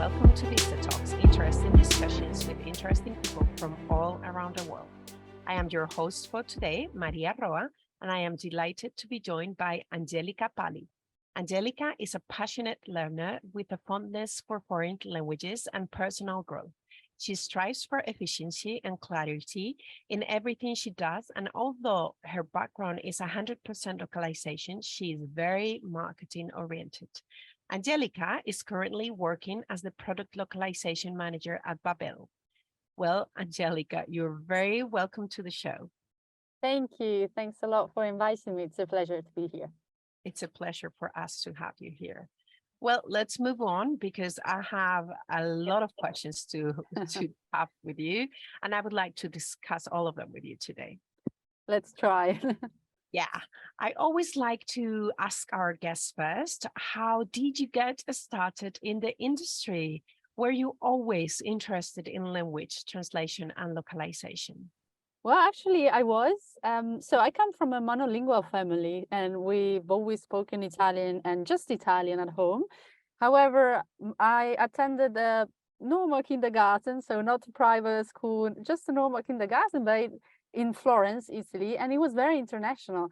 welcome to VistaTalks, interesting discussions with interesting people from all around the world. I am your host for today, María Roa, and I am delighted to be joined by Angelica Palli. Angelica is a passionate learner with a fondness for foreign languages and personal growth. She strives for efficiency and clarity in everything she does, and although her background is 100% localization, she is very marketing oriented. Angelica is currently working as the Product Localization Manager at Babbel. Well, Angelica, you're very welcome to the show. Thank you. Thanks a lot for inviting me. It's a pleasure to be here. It's a pleasure for us to have you here. Well, let's move on because I have a lot of questions to have with you, and I would like to discuss all of them with you today. Let's try. Yeah, I always like to ask our guests first, how did you get started in the industry? Were you always interested in language translation and localization? Well, actually, I was. So I come from a monolingual family, and we've always spoken Italian and just Italian at home. However, I attended a normal kindergarten, so not a private school, just a normal kindergarten, but in Florence, Italy, and it was very international.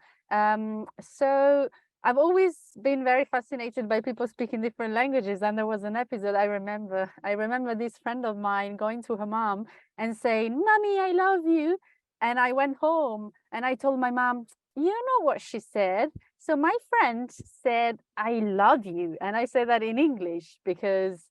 So I've always been very fascinated by people speaking different languages. And there was an episode I remember this friend of mine going to her mom and saying, "Mommy, I love you." And I went home and I told my mom, "You know what she said? So my friend said, 'I love you.'" And I said that in English because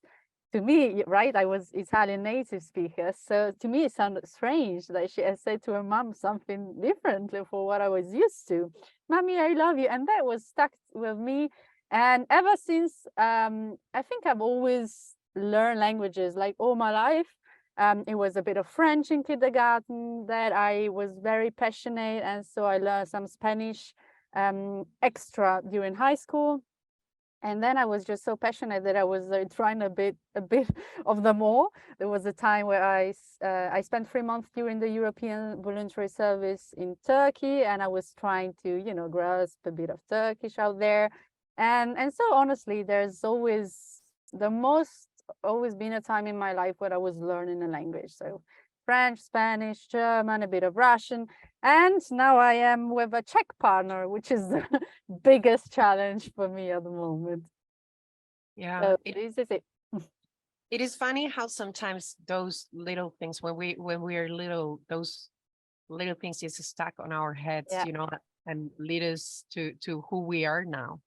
to me, right, I was Italian native speaker. So to me, it sounded strange that she had said to her mom something different for what I was used to. "Mommy, I love you." And that was stuck with me. And ever since, I think I've always learned languages like all my life. It was a bit of French in kindergarten that I was very passionate. And so I learned some Spanish extra during high school. And then I was just so passionate that I was trying a bit of them all. There was a time where I spent 3 months during the European Voluntary Service in Turkey, and I was trying to, grasp a bit of Turkish out there. And so honestly, there's always been a time in my life where I was learning a language. So French, Spanish, German, a bit of Russian. And now I am with a Czech partner, which is the biggest challenge for me at the moment. Yeah, so this is it. It is funny how sometimes those little things, when we are little, those little things just stuck on our heads, Yeah. and lead us to who we are now.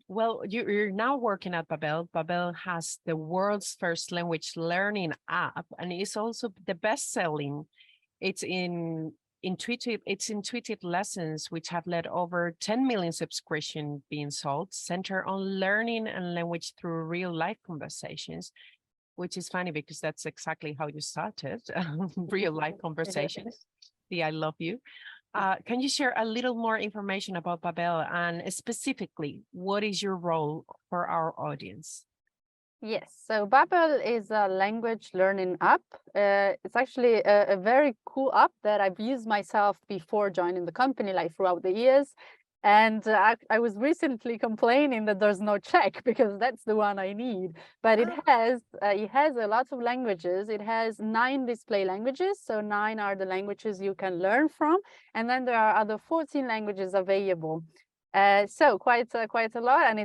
Well, you're now working at Babbel. Babbel has the world's first language learning app, and it's also the best-selling. It's intuitive lessons, which have led over 10 million subscriptions being sold, centered on learning and language through real-life conversations, which is funny because that's exactly how you started, real-life conversations. The "I love you." Can you share a little more information about Babbel, and specifically, what is your role for our audience? Yes, so Babbel is a language learning app. It's actually a very cool app that I've used myself before joining the company, like throughout the years. And I was recently complaining that there's no Czech because that's the one I need. But it has a lot of languages. It has 9 display languages. So 9 are the languages you can learn from. And then there are other 14 languages available. So quite a lot. And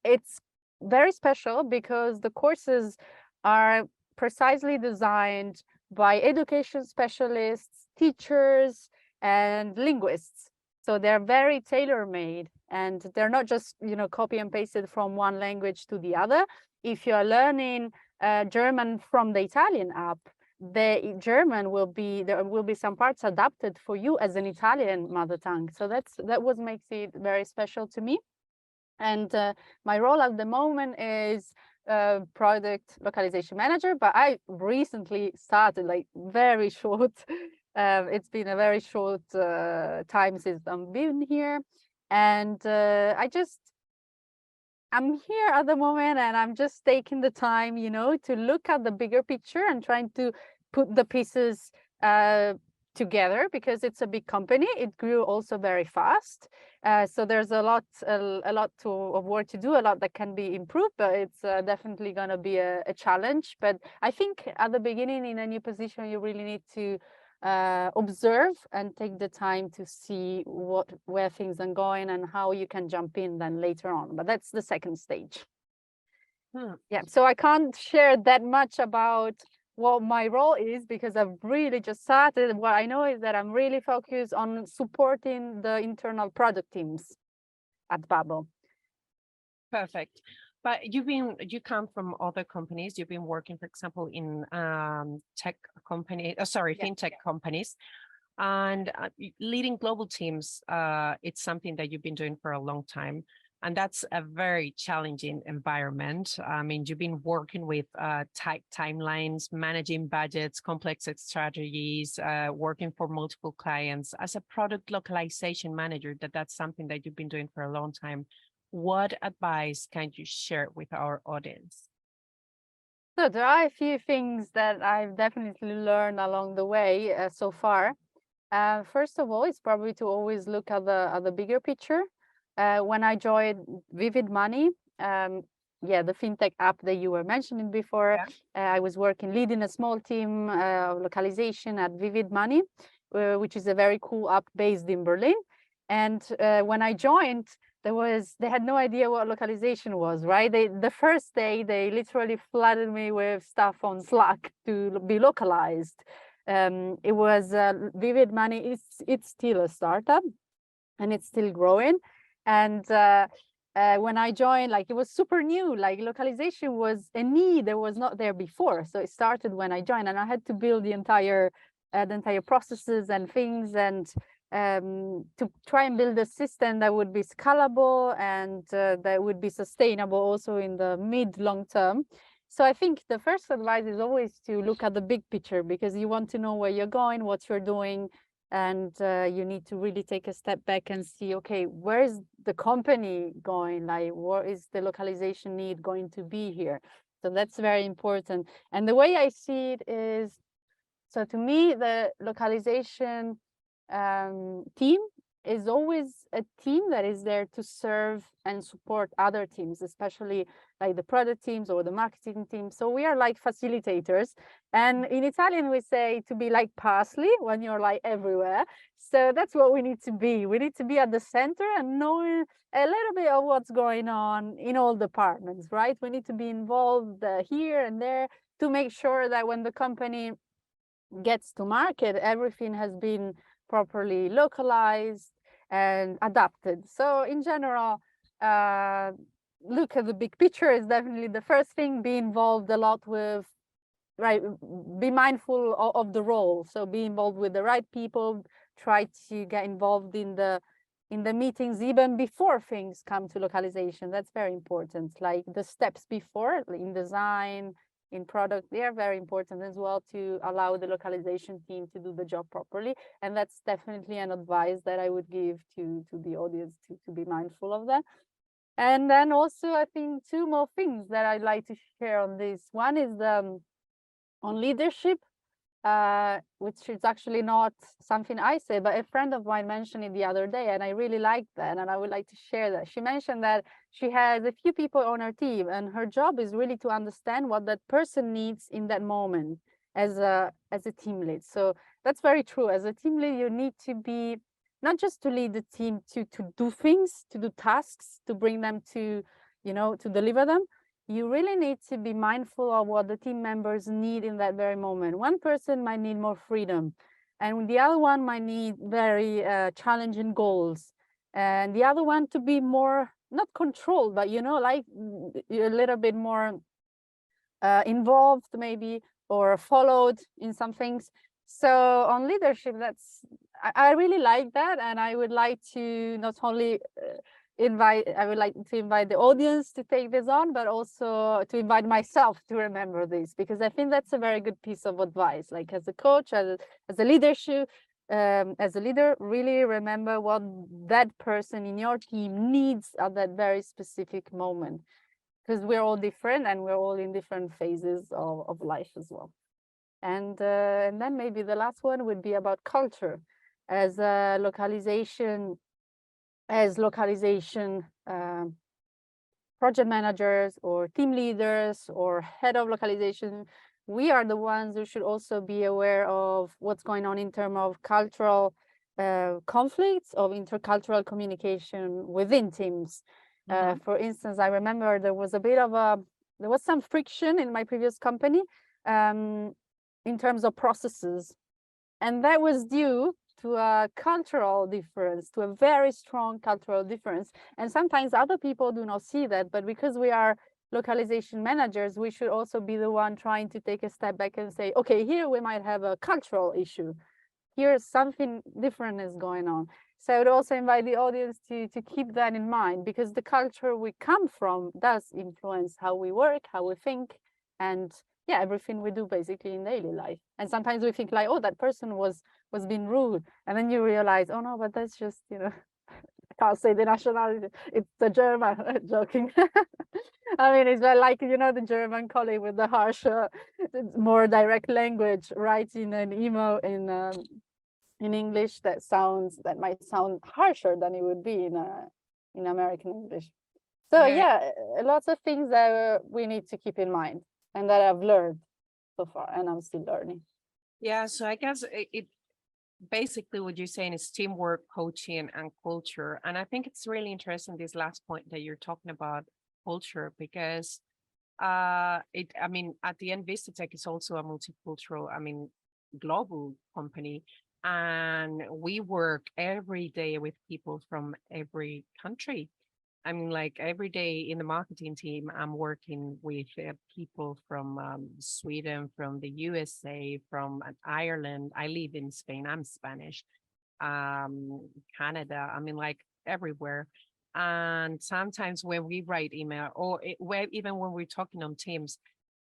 it's very special because the courses are precisely designed by education specialists, teachers, and linguists. So they're very tailor-made, and they're not just, copy and pasted from one language to the other. If you're learning German from the Italian app, the German there will be some parts adapted for you as an Italian mother tongue. So that what makes it very special to me. And my role at the moment is Product Localization Manager, but I recently started, like, very short. It's been a very short time since I've been here. And I'm here at the moment, and I'm just taking the time, to look at the bigger picture and trying to put the pieces together because it's a big company. It grew also very fast. So there's a lot of work to do, a lot that can be improved, but it's definitely going to be a challenge. But I think at the beginning in a new position, you really need to observe and take the time to see where things are going and how you can jump in then later on. But that's the second stage. Yeah, so I can't share that much about what my role is because I've really just started. What I know is that I'm really focused on supporting the internal product teams at Babbel. Perfect. But you come from other companies. You've been working, for example, in fintech companies, and leading global teams. It's something that you've been doing for a long time. And that's a very challenging environment. I mean, you've been working with tight timelines, managing budgets, complex strategies, working for multiple clients. As a product localization manager, that's something that you've been doing for a long time. What advice can you share with our audience? So there are a few things that I've definitely learned along the way so far. First of all, it's probably to always look at the bigger picture. When I joined Vivid Money, the fintech app that you were mentioning before, I was leading a small team localization at Vivid Money, which is a very cool app based in Berlin. And when I joined, they had no idea what localization was, right? The first day, they literally flooded me with stuff on Slack to be localized. It was Vivid Money. It's still a startup, and it's still growing. And when I joined, it was super new. Localization was a need that was not there before. So it started when I joined, and I had to build the entire processes and things, and to try and build a system that would be scalable and that would be sustainable also in the mid-long term. So I think the first advice is always to look at the big picture, because you want to know where you're going, what you're doing, and you need to really take a step back and see, okay, where is the company going? What is the localization need going to be here? So that's very important. And the way I see it is, so to me, the localization team is always a team that is there to serve and support other teams, especially like the product teams or the marketing team. So we are like facilitators. And in Italian, we say to be like parsley when you're like everywhere. So that's what we need to be. We need to be at the center and knowing a little bit of what's going on in all departments, right? We need to be involved here and there to make sure that when the company gets to market, everything has been properly localized and adapted. So in general, look at the big picture is definitely the first thing. Be involved a lot with, right, be mindful of the role. So be involved with the right people, try to get involved in the meetings even before things come to localization. That's very important. Like the steps before in design, in product, they are very important as well to allow the localization team to do the job properly. And that's definitely an advice that I would give to the audience to be mindful of that. And then also, I think two more things that I'd like to share on this. One is on leadership, which is actually not something I say, but a friend of mine mentioned it the other day, and I really liked that, and I would like to share that. She mentioned that she has a few people on her team, and her job is really to understand what that person needs in that moment as a team lead. So that's very true. As a team lead, you need to be not just to lead the team to do things, to do tasks, to bring them to, to deliver them. You really need to be mindful of what the team members need in that very moment. One person might need more freedom, and the other one might need very challenging goals, and the other one to be more, not controlled, but like a little bit more involved maybe, or followed in some things. So on leadership, I really like that, and I would like to not only I would like to invite the audience to take this on, but also to invite myself to remember this, because I think that's a very good piece of advice. Like as a coach, as a leadership, as a leader, really remember what that person in your team needs at that very specific moment, because we're all different and we're all in different phases of life as well. And then maybe the last one would be about culture, as localization project managers or team leaders or head of localization. We are the ones who should also be aware of what's going on in terms of cultural conflicts, of intercultural communication within teams. For instance, I remember there was some friction in my previous company in terms of processes, and that was due to a cultural difference, to a very strong cultural difference. And sometimes other people do not see that, but because we are localization managers, we should also be the one trying to take a step back and say, okay, here we might have a cultural issue. Here something different is going on. So I would also invite the audience to keep that in mind, because the culture we come from does influence how we work, how we think, and yeah, everything we do basically in daily life. And sometimes we think like, oh, that person was being rude, and then you realize, oh no, but that's just, I can't say the nationality, it's the German. Joking. I mean, it's like, the German colleague with the harsh, more direct language, writing an email in English that might sound harsher than it would be in American English. So yeah, lots of things that we need to keep in mind and that I've learned so far, and I'm still learning. Yeah, so I guess it basically what you're saying is teamwork, coaching, and culture. And I think it's really interesting, this last point that you're talking about culture, because I mean, at the end, VistaTech is also a multicultural, I mean, global company. And we work every day with people from every country. I mean, like every day in the marketing team, I'm working with people from Sweden, from the USA, from Ireland. I live in Spain. I'm Spanish. Canada. I mean, like everywhere. And sometimes when we write email, or even when we're talking on Teams,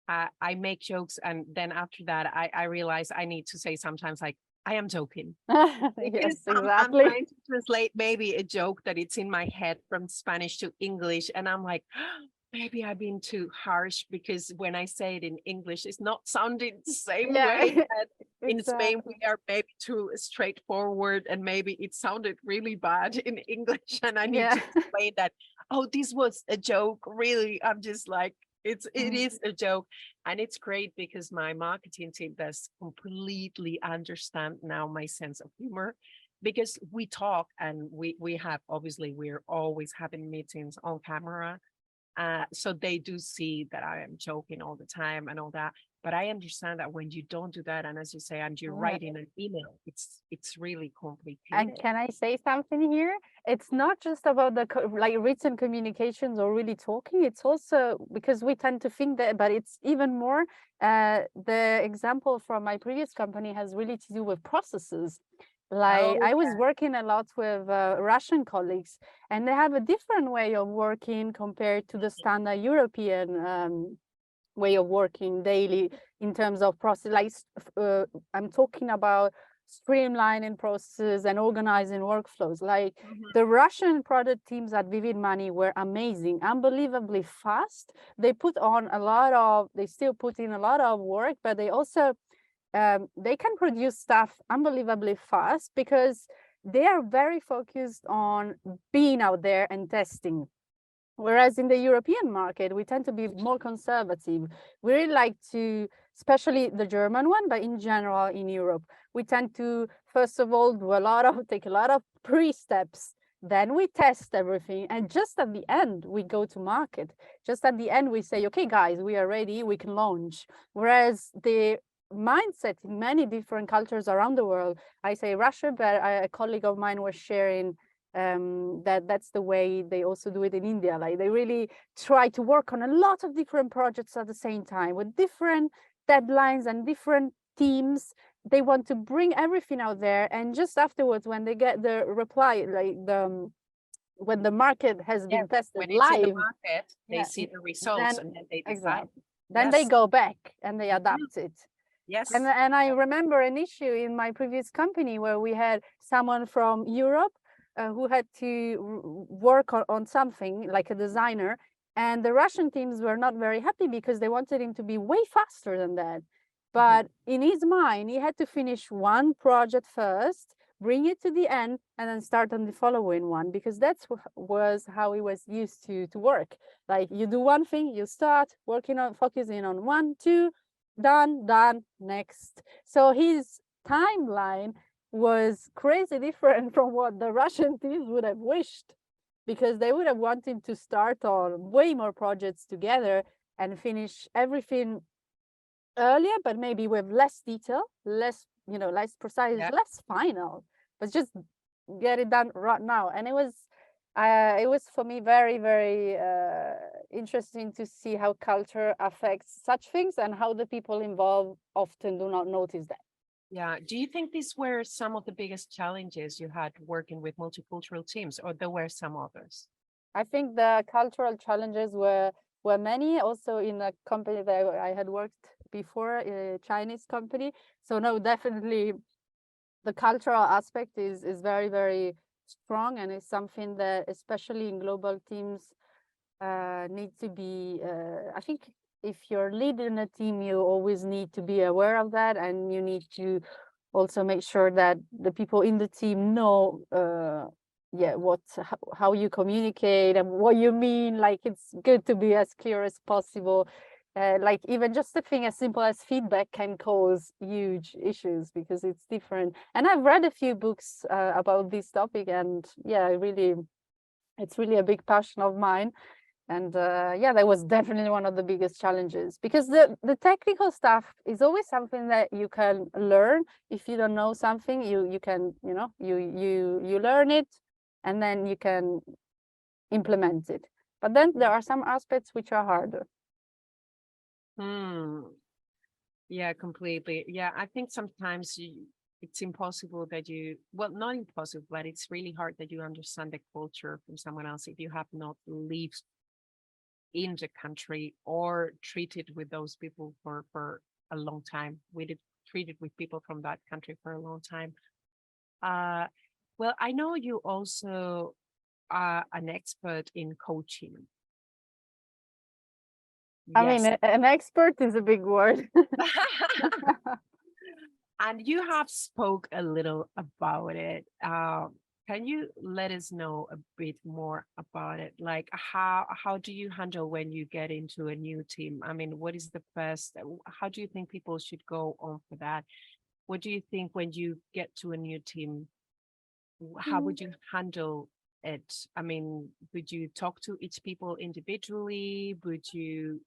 I make jokes, and then after that, I realize I need to say sometimes like, I am joking. Yes, I'm exactly. trying to translate maybe a joke that it's in my head from Spanish to English. And I'm like, maybe I've been too harsh, because when I say it in English, it's not sounding the same way. Yeah, And in Spain, we exactly. are maybe too straightforward, and maybe it sounded really bad in English. And I need Yeah. to explain that, oh, this was a joke. Really, I'm just like, it is a joke. And it's great because my marketing team does completely understand now my sense of humor, because we talk, and we have, obviously we're always having meetings on camera. So they do see that I am joking all the time and all that. But I understand that when you don't do that, and as you say, and you're Right. writing an email, it's really And complicated. can I say something here? It's not just about the like written communications or really talking. It's also because we tend to think that, but it's even more. The example from my previous company has really to do with processes. Like Oh, I was working a lot with Russian colleagues, and they have a different way of working compared to the standard European way of working daily in terms of process. Like I'm talking about streamlining processes and organizing workflows. Like the Russian product teams at Vivid Money were amazing, unbelievably fast. They still put in a lot of work, but they also they can produce stuff unbelievably fast because they are very focused on being out there and testing. Whereas in the European market, we tend to be more conservative. We really like to, especially the German one, but in general in Europe, we tend to, first of all, take a lot of pre-steps. Then we test everything. And just at the end, we go to market. Just at the end, we say, okay, guys, we are ready, we can launch. Whereas the mindset in many different cultures around the world, I say Russia, but a colleague of mine was sharing that's the way they also do it in India. Like they really try to work on a lot of different projects at the same time with different deadlines and different teams. They want to bring everything out there, and just afterwards, when they get the reply, like when the market has yeah. been tested When it's in the live, market, they yeah, see the results, then and then they decide. exactly, then they Yes. go back and they Mhm. adapt it. Yes. And I remember an issue in my previous company where we had someone from Europe who had to work on something like a designer, and the Russian teams were not very happy because they wanted him to be way faster than that. But in his mind, he had to finish one project first, bring it to the end, and then start on the following one, because that's was how he was used to work. Like, you do one thing, you start working on focusing on one, two, done, next. So his timeline was crazy different from what the Russian teams would have wished, because they would have wanted to start on way more projects together and finish everything earlier, but maybe with less detail, less, less precise, Yeah. less final, but just get it done right now. And it was for me very, very interesting to see how culture affects such things and how the people involved often do not notice that. Yeah. Do you think these were some of the biggest challenges you had working with multicultural teams, or there were some others? I think the cultural challenges were many, also in a company that I had worked before, a Chinese company. So no, definitely the cultural aspect is very, very strong, and it's something that, especially in global teams, need to be, I think if you're leading a team, you always need to be aware of that, and you need to also make sure that the people in the team know how you communicate and what you mean. Like, it's good to be as clear as possible. Like, even just a thing as simple as feedback can cause huge issues because it's different. And I've read a few books about this topic, and yeah, it's really a big passion of mine. And yeah, that was definitely one of the biggest challenges, because the technical stuff is always something that you can learn. If you don't know something, you can, you learn it, and then you can implement it. But then there are some aspects which are harder. Yeah, completely. Yeah, I think sometimes it's impossible that well, not impossible, but it's really hard that you understand the culture from someone else if you have not lived in the country or treated with those people for a long time. Treated with people from that country for a long time. Well, I know you also are an expert in coaching. I mean, an expert is a big word. And you have spoke a little about it. Can you let us know a bit more about it? Like, how do you handle when you get into a new team? I mean, what is the first? How do you think people should go on for that? What do you think when you get to a new team? How would you handle it? I mean, would you talk to each people individually? Would you?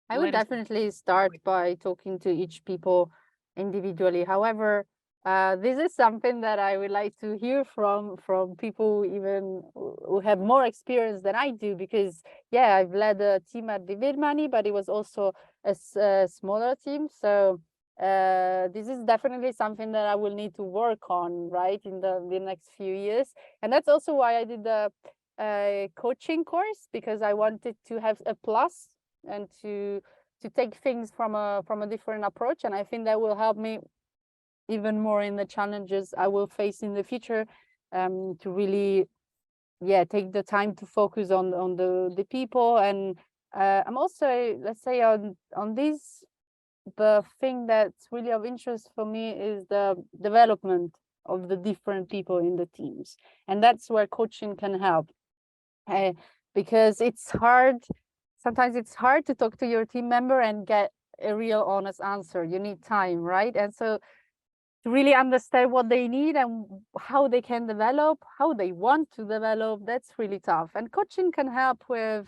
I would definitely start by talking to each people individually. However, this is something that I would like to hear from people even who have more experience than I do, because yeah, I've led a team at Vivid Money, but it was also a smaller team. So this is definitely something that I will need to work on, right, in the next few years. And that's also why I did the coaching course, because I wanted to have a plus and to take things from a different approach. And I think that will help me even more in the challenges I will face in the future, to really take the time to focus on the people. And I'm also, let's say, on this, the thing that's really of interest for me is the development of the different people in the teams, and that's where coaching can help, because it's hard. Sometimes it's hard to talk to your team member and get a real honest answer. You need time, right? And so to really understand what they need and how they can develop, how they want to develop, that's really tough. And coaching can help with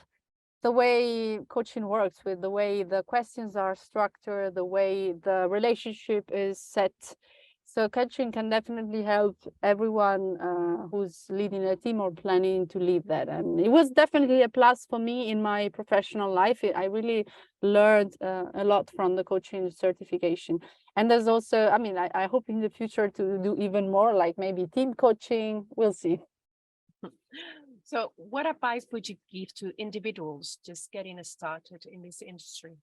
the way coaching works, with the way the questions are structured, the way the relationship is set. So coaching can definitely help everyone who's leading a team or planning to lead that. And it was definitely a plus for me in my professional life. I really learned a lot from the coaching certification. And there's also, I mean, I hope in the future to do even more, like maybe team coaching. We'll see. So what advice would you give to individuals just getting started in this industry?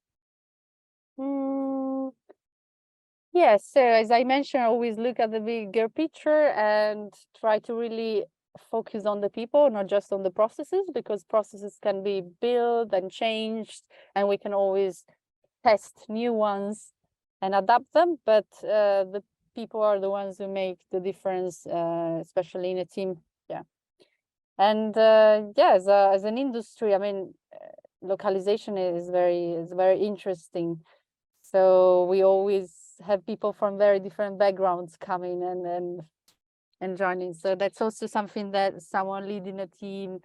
Yes, so as I mentioned, always look at the bigger picture and try to really focus on the people, not just on the processes, because processes can be built and changed, and we can always test new ones and adapt them. But the people are the ones who make the difference, especially in a team. Yeah. And yeah, as an industry, I mean, localization is very interesting. So we always have people from very different backgrounds coming and joining. So that's also something that someone leading a team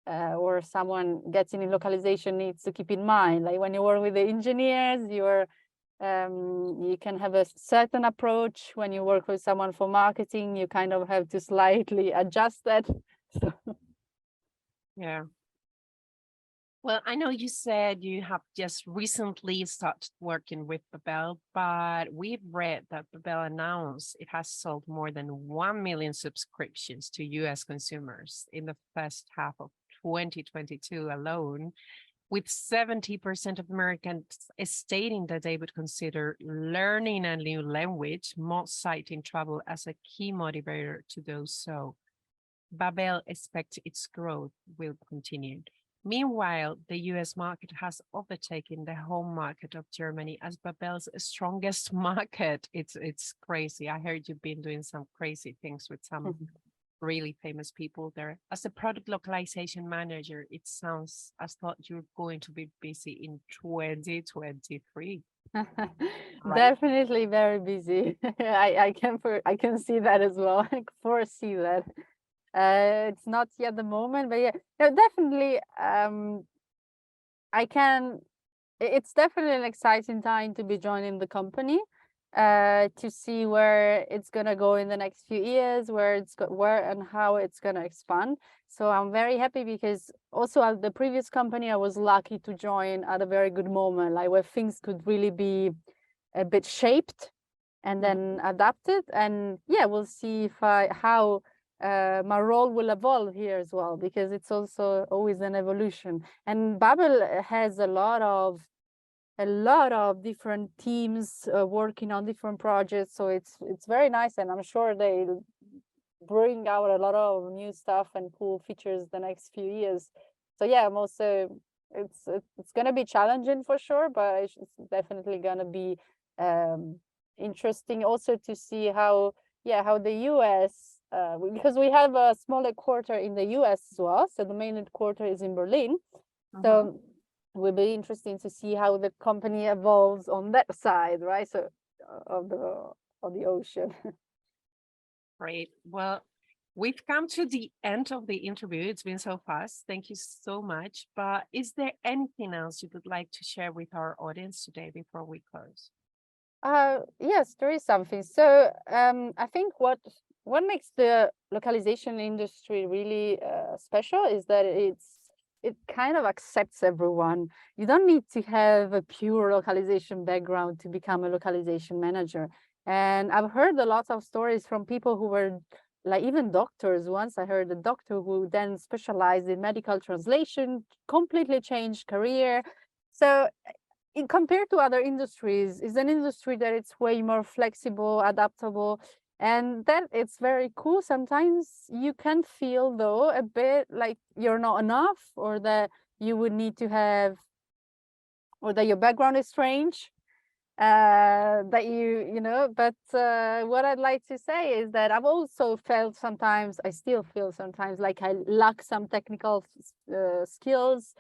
or someone getting in localization needs to keep in mind. Like when you work with the engineers, you can have a certain approach. When you work with someone for marketing, you kind of have to slightly adjust that. So. Yeah. Well, I know you said you have just recently started working with Babbel, but we've read that Babbel announced it has sold more than 1 million subscriptions to US consumers in the first half of 2022 alone, with 70% of Americans stating that they would consider learning a new language, most citing travel as a key motivator to do so. Babbel expects its growth will continue. Meanwhile, the US market has overtaken the home market of Germany as Babbel's strongest market. It's crazy. I heard you've been doing some crazy things with some really famous people there. As a product localization manager, it sounds as though you're going to be busy in 2023. Right? Definitely very busy. I can see that as well. I can foresee that. It's not yet the moment, but yeah, no, definitely. It's definitely an exciting time to be joining the company, to see where it's gonna go in the next few years, where and how it's gonna expand. So I'm very happy because also at the previous company, I was lucky to join at a very good moment, like where things could really be a bit shaped and then adapted. And yeah, we'll see how my role will evolve here as well, because it's also always an evolution. And Babbel has a lot of different teams working on different projects, so it's very nice, and I'm sure they'll bring out a lot of new stuff and cool features the next few years. So yeah, I'm also it's gonna be challenging for sure, but it's definitely gonna be interesting also to see how the US, because we have a small headquarter in the US as well, so the main headquarter is in Berlin. So it will be interesting to see how the company evolves on that side, right? So of the ocean. Great. Well, we've come to the end of the interview. It's been so fast. Thank you so much. But is there anything else you would like to share with our audience today before we close? Yes, there is something. So I think what makes the localization industry really special is that it kind of accepts everyone. You don't need to have a pure localization background to become a localization manager. And I've heard a lot of stories from people who were like even doctors. Once I heard a doctor who then specialized in medical translation, completely changed career. So compared to other industries, is an industry that it's way more flexible, adaptable, and that it's very cool. Sometimes you can feel though a bit like you're not enough, or that you would need to have, or that your background is strange, that you know. But what I'd like to say is that I've also felt sometimes, I still feel sometimes like I lack some technical skills,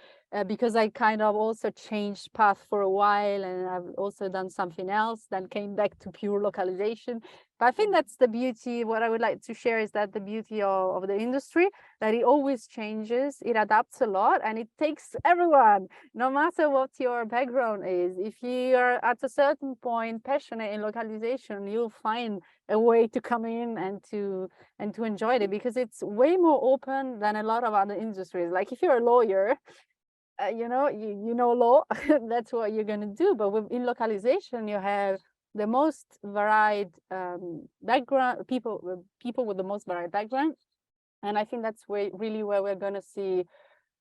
because I kind of also changed path for a while, and I've also done something else, then came back to pure localization. But I think that's the beauty. What I would like to share is that the beauty of the industry, that it always changes, it adapts a lot, and it takes everyone, no matter what your background is. If you are at a certain point passionate in localization, you'll find a way to come in and to enjoy it, because it's way more open than a lot of other industries. Like if you're a lawyer, you know law, that's what you're going to do. But in localization, you have the most varied background, people with the most varied background. And I think that's really where we're going to see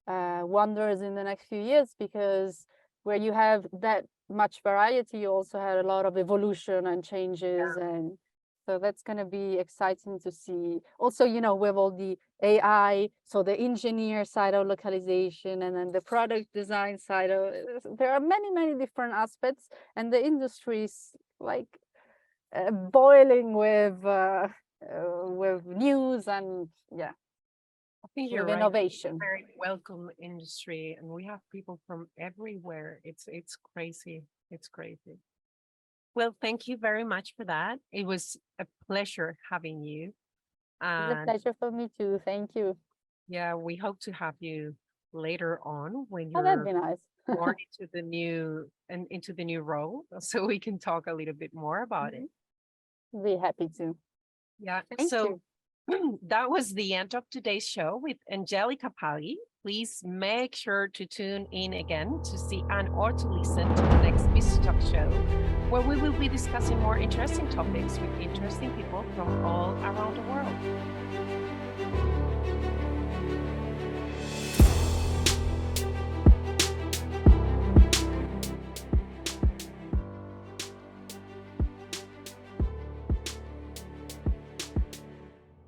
wonders in the next few years, because where you have that much variety, you also had a lot of evolution and changes. And so that's going to be exciting to see. Also, with all the AI, so the engineer side of localization, and then the product design side of, there are many different aspects, and the industry is like boiling with news and yeah, I think with you're right. innovation. Very welcome industry, and we have people from everywhere. It's crazy. It's crazy. Well, thank you very much for that. It was a pleasure having you. It's a And pleasure for me too. Thank you. yeah, we hope to have you later on when Oh, that'd you're be nice. born into the new role, so we can talk a little bit more about it. Be happy to. Yeah. Thank So you. that was the end of today's show with Angelica Palli. Please make sure to tune in again to see or to listen to the next VistaTalks show, where we will be discussing more interesting topics with interesting people from all around the world.